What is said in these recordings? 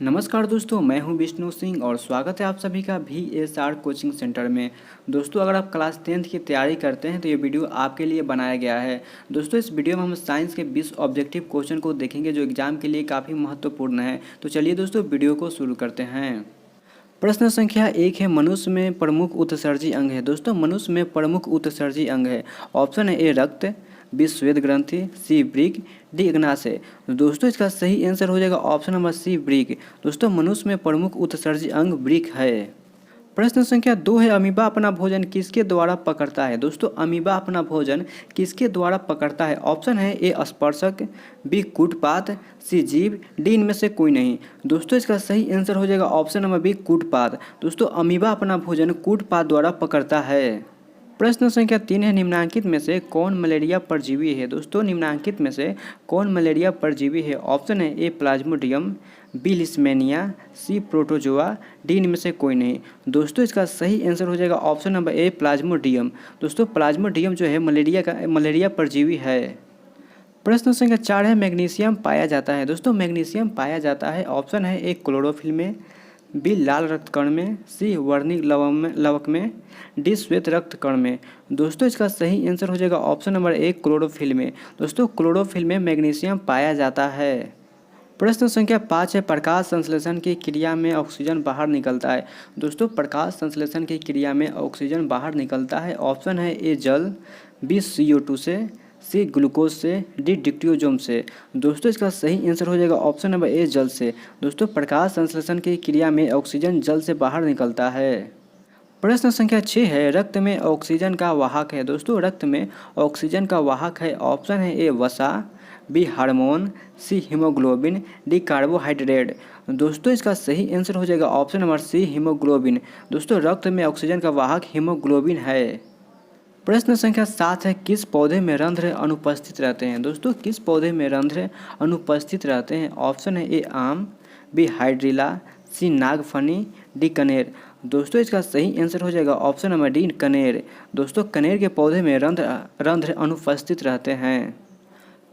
नमस्कार दोस्तों, मैं हूं विष्णु सिंह और स्वागत है आप सभी का VSR कोचिंग सेंटर में। दोस्तों, अगर आप क्लास 10th की तैयारी करते हैं तो ये वीडियो आपके लिए बनाया गया है। दोस्तों, इस वीडियो में हम साइंस के 20 ऑब्जेक्टिव क्वेश्चन को देखेंगे जो एग्जाम के लिए काफ़ी महत्वपूर्ण है। तो चलिए दोस्तों, वीडियो को शुरू करते हैं। प्रश्न संख्या 1 है, मनुष्य में प्रमुख उत्सर्जी अंग है। दोस्तों, मनुष्य में प्रमुख उत्सर्जी अंग है। ऑप्शन है ए रक्त, बी श्वेत ग्रंथि, सी वृक्क, डी अग्नाशय। दोस्तों, इसका सही आंसर हो जाएगा ऑप्शन नंबर सी वृक्क। दोस्तों, मनुष्य में प्रमुख उत्सर्जी अंग वृक्क है। प्रश्न संख्या 2 है, अमीबा अपना भोजन किसके द्वारा पकड़ता है। दोस्तों, अमीबा अपना भोजन किसके द्वारा पकड़ता है। ऑप्शन है ए स्पर्शक, बी कूटपात, सी जीभ, डी इनमें से कोई नहीं। दोस्तों, इसका सही आंसर हो जाएगा ऑप्शन नंबर बी कूटपात। दोस्तों, अमीबा अपना भोजन कूटपात द्वारा पकड़ता है। प्रश्न संख्या 3 है, निम्नांकित में से कौन मलेरिया परजीवी है। दोस्तों, निम्नांकित में से कौन मलेरिया परजीवी है। ऑप्शन है ए प्लाज्मोडियम, बी लिस्मेनिया, सी प्रोटोजोआ, डी इनमें से कोई नहीं। दोस्तों, इसका सही आंसर हो जाएगा ऑप्शन नंबर ए प्लाज्मोडियम। दोस्तों, प्लाज्मोडियम जो है मलेरिया परजीवी है। प्रश्न संख्या 4 है, मैग्नीशियम पाया जाता है। दोस्तों, मैग्नीशियम पाया जाता है। ऑप्शन है ए क्लोरोफिल में, बी लाल रक्त कण में, सी वर्णिक लवक में, डी श्वेत रक्त कण में। दोस्तों, इसका सही आंसर हो जाएगा ऑप्शन नंबर ए क्लोरोफिल में। दोस्तों, क्लोरोफिल में मैग्नीशियम पाया जाता है। प्रश्न संख्या 5 है, प्रकाश संश्लेषण की क्रिया में ऑक्सीजन बाहर निकलता है। दोस्तों, प्रकाश संश्लेषण की क्रिया में ऑक्सीजन बाहर निकलता है। ऑप्शन है ए जल, बी CO2 से, सी ग्लूकोज से, डी डिक्टियोजोम से। दोस्तों, इसका सही आंसर हो जाएगा ऑप्शन नंबर ए जल से। दोस्तों, प्रकाश संश्लेषण की क्रिया में ऑक्सीजन जल से बाहर निकलता है। प्रश्न संख्या 6 है, रक्त में ऑक्सीजन का वाहक है। दोस्तों, रक्त में ऑक्सीजन का वाहक है। ऑप्शन है ए वसा, बी हार्मोन, सी हीमोग्लोबिन, डी कार्बोहाइड्रेट। दोस्तों, इसका सही आंसर हो जाएगा ऑप्शन नंबर सी हीमोग्लोबिन। दोस्तों, रक्त में ऑक्सीजन का वाहक हीमोग्लोबिन है। प्रश्न संख्या 7 है, किस पौधे में रंध्र अनुपस्थित रहते हैं। दोस्तों, किस पौधे में रंध्र अनुपस्थित रहते हैं। ऑप्शन है ए आम, बी हाइड्रिला, सी नागफनी, डी कनेर। दोस्तों, इसका सही आंसर हो जाएगा ऑप्शन नंबर डी कनेर। दोस्तों, कनेर के पौधे में रंध्र अनुपस्थित रहते हैं।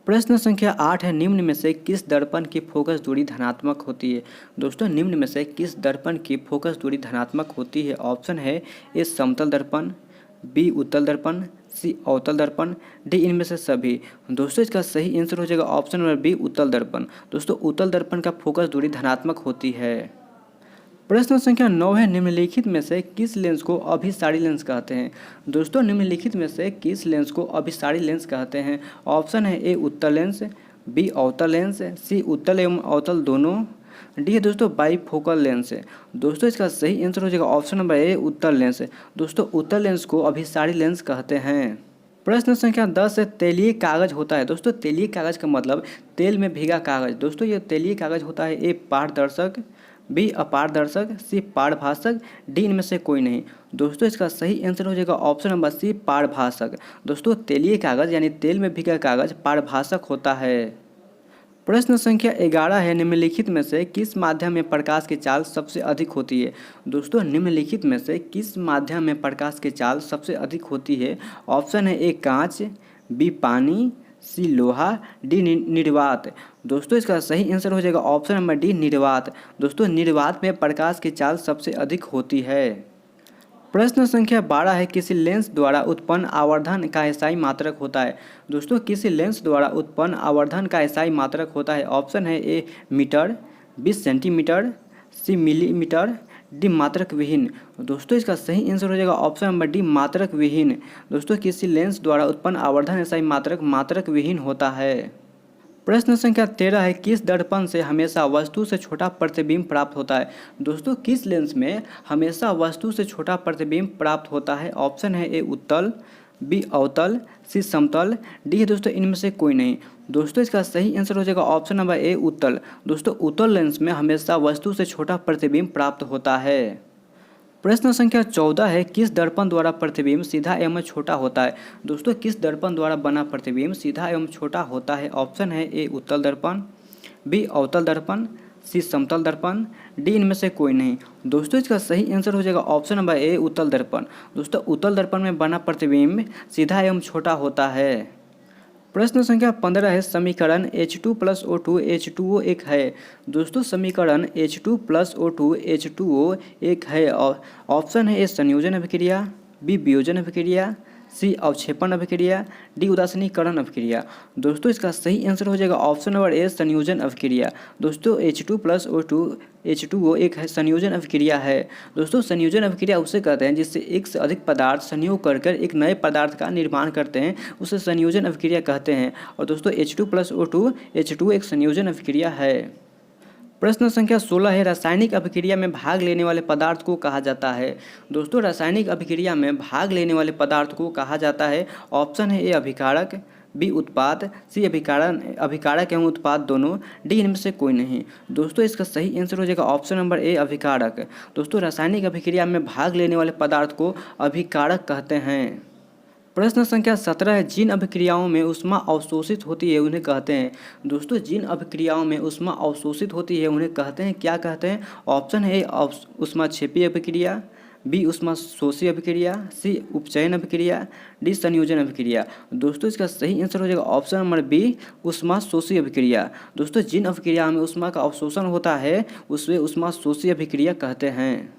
प्रश्न संख्या 8 है, निम्न में से किस दर्पण की फोकस दूरी धनात्मक होती है। दोस्तों, निम्न में से किस दर्पण की फोकस दूरी धनात्मक होती है। ऑप्शन है ए समतल दर्पण, बी उत्तल दर्पण, सी अवतल दर्पण, डी इनमें से सभी। दोस्तों, इसका सही आंसर हो जाएगा ऑप्शन नंबर बी उत्तल दर्पण। दोस्तों, उत्तल दर्पण का फोकस दूरी धनात्मक होती है। प्रश्न संख्या 9 है, निम्नलिखित में से किस लेंस को अभिसारी लेंस कहते हैं। दोस्तों, निम्नलिखित में से किस लेंस को अभिसारी लेंस कहते हैं। ऑप्शन है ए उत्तल लेंस, बी अवतल लेंस, सी उत्तल एवं अवतल दोनों, डी है दोस्तों बाईफोकल लेंस है। दोस्तों, इसका सही आंसर हो जाएगा ऑप्शन नंबर ए उत्तल लेंस। दोस्तों, उत्तल लेंस को अभिसारी लेंस कहते हैं। प्रश्न संख्या 10 है, तेलीय कागज होता है। दोस्तों, तेलीय कागज का मतलब तेल में भीगा कागज। दोस्तों, ये तेलीय कागज होता है ए पारदर्शक, बी अपारदर्शक, सी पारभाषक, डी इनमें से कोई नहीं। दोस्तों, इसका सही आंसर हो जाएगा ऑप्शन नंबर सी पारभाषक। दोस्तों, तेलीय कागज यानी तेल में भीगा कागज पारभाषक होता है। प्रश्न संख्या 11 है, निम्नलिखित में से किस माध्यम में प्रकाश की चाल सबसे अधिक होती है। दोस्तों, निम्नलिखित में से किस माध्यम में प्रकाश की चाल सबसे अधिक होती है। ऑप्शन है ए कांच, बी पानी, सी लोहा, डी निर्वात। दोस्तों, इसका सही आंसर हो जाएगा ऑप्शन नंबर डी निर्वात। दोस्तों, निर्वात में प्रकाश की चाल सबसे अधिक होती है। प्रश्न संख्या 12 है, किसी लेंस द्वारा उत्पन्न आवर्धन का एसआई मात्रक होता है। दोस्तों, किसी लेंस द्वारा उत्पन्न आवर्धन का एसआई मात्रक होता है। ऑप्शन है ए मीटर, बी सेंटीमीटर, सी मिलीमीटर, डी मात्रक विहीन। दोस्तों, इसका सही आंसर हो जाएगा ऑप्शन नंबर डी मात्रक विहीन। दोस्तों, किसी लेंस द्वारा उत्पन्न आवर्धन एसआई मात्रक विहीन होता है। प्रश्न संख्या 13 है, किस दर्पण से हमेशा वस्तु से छोटा प्रतिबिंब प्राप्त होता है। दोस्तों, किस लेंस में हमेशा वस्तु से छोटा प्रतिबिंब प्राप्त होता है। ऑप्शन है ए उत्तल, बी अवतल, सी समतल, डी है दोस्तों इनमें से कोई नहीं। दोस्तों, इसका सही आंसर हो जाएगा ऑप्शन नंबर ए उत्तल। दोस्तों, उत्तल लेंस में हमेशा वस्तु से छोटा प्रतिबिंब प्राप्त होता है। प्रश्न संख्या 14 है, किस दर्पण द्वारा प्रतिबिंब सीधा एवं छोटा होता है। दोस्तों, किस दर्पण द्वारा बना प्रतिबिंब सीधा एवं छोटा होता है। ऑप्शन है ए उत्तल दर्पण, बी अवतल दर्पण, सी समतल दर्पण, डी इनमें से कोई नहीं। दोस्तों, इसका सही आंसर हो जाएगा ऑप्शन नंबर ए उत्तल दर्पण। दोस्तों, उत्तल दर्पण में बना प्रतिबिंब सीधा एवं छोटा होता है। प्रश्न संख्या 15 है, समीकरण H2+O2 H2O एक है। दोस्तों समीकरण H2+O2 H2O एक है और ऑप्शन है ए संयोजन अभिक्रिया, बी वियोजन अभिक्रिया, सी अवक्षेपण अभिक्रिया, डी उदासीनीकरण अभिक्रिया। दोस्तों इसका सही आंसर हो जाएगा ऑप्शन नंबर ए संयोजन अभिक्रिया। दोस्तों H2+O2 H2O एक है संयोजन अभिक्रिया है। दोस्तों संयोजन अभिक्रिया उसे कहते हैं जिससे एक से अधिक पदार्थ संयोग कर एक नए पदार्थ का निर्माण करते हैं, उसे संयोजन अभिक्रिया कहते हैं। और दोस्तों H2+O2 H2O एक संयोजन अभिक्रिया है। प्रश्न संख्या 16 है, रासायनिक अभिक्रिया में भाग लेने वाले पदार्थ को कहा जाता है। दोस्तों रासायनिक अभिक्रिया में भाग लेने वाले पदार्थ को कहा जाता है। ऑप्शन है ए अभिकारक, बी उत्पाद, सी अभिकारक एवं उत्पाद दोनों, डी इनमें से कोई नहीं। दोस्तों इसका सही आंसर हो जाएगा ऑप्शन नंबर ए अभिकारक। दोस्तों रासायनिक अभिक्रिया में भाग लेने वाले पदार्थ को अभिकारक कहते हैं। प्रश्न संख्या 17 है, जिन अभिक्रियाओं में ऊष्मा अवशोषित होती है उन्हें कहते हैं। दोस्तों जिन अभिक्रियाओं में ऊष्मा अवशोषित होती है उन्हें कहते हैं, क्या कहते हैं? ऑप्शन है ऊष्माक्षेपीय अभिक्रिया, बी ऊष्माशोषी अभिक्रिया, सी उपचयन अभिक्रिया, डी संयोजन अभिक्रिया। दोस्तों इसका सही आंसर हो जाएगा ऑप्शन नंबर बी ऊष्माशोषी अभिक्रिया। दोस्तों जिन अभिक्रिया में ऊष्मा का अवशोषण होता है उसे ऊष्माशोषी अभिक्रिया कहते हैं।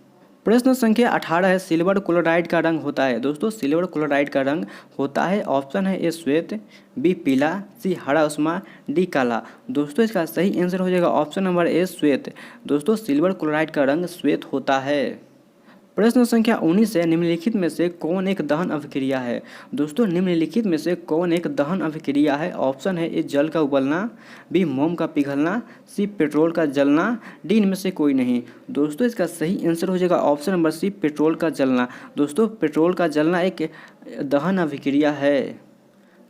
प्रश्न संख्या 18 है, सिल्वर क्लोराइड का रंग होता है। दोस्तों सिल्वर क्लोराइड का रंग होता है, ऑप्शन है ए श्वेत, बी पीला, सी हरा ऊष्मा, डी काला। दोस्तों इसका सही आंसर हो जाएगा ऑप्शन नंबर ए श्वेत। दोस्तों सिल्वर क्लोराइड का रंग श्वेत होता है। प्रश्न संख्या 19 है, निम्नलिखित में से कौन एक दहन अभिक्रिया है? दोस्तों निम्नलिखित में से कौन एक दहन अभिक्रिया है? ऑप्शन है ए जल का उबलना, बी मोम का पिघलना, सी पेट्रोल का जलना, डी इनमें से कोई नहीं। दोस्तों इसका सही आंसर हो जाएगा ऑप्शन नंबर सी पेट्रोल का जलना। दोस्तों पेट्रोल का जलना एक दहन अभिक्रिया है।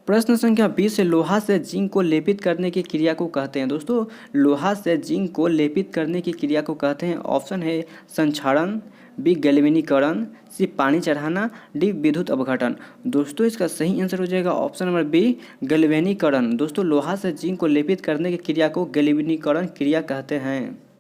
प्रश्न संख्या 20 है, लोहा से जिंक को लेपित करने की क्रिया को कहते हैं। दोस्तों लोहा से जिंक को लेपित करने की क्रिया को कहते हैं। ऑप्शन है संक्षारण, बी गैल्वेनीकरण, सी पानी चढ़ाना, डी विद्युत अपघटन। दोस्तों इसका सही आंसर हो जाएगा ऑप्शन नंबर बी गैल्वेनीकरण। दोस्तों लोहा से जिंक को लेपित करने की क्रिया को गैल्वेनीकरण क्रिया कहते हैं।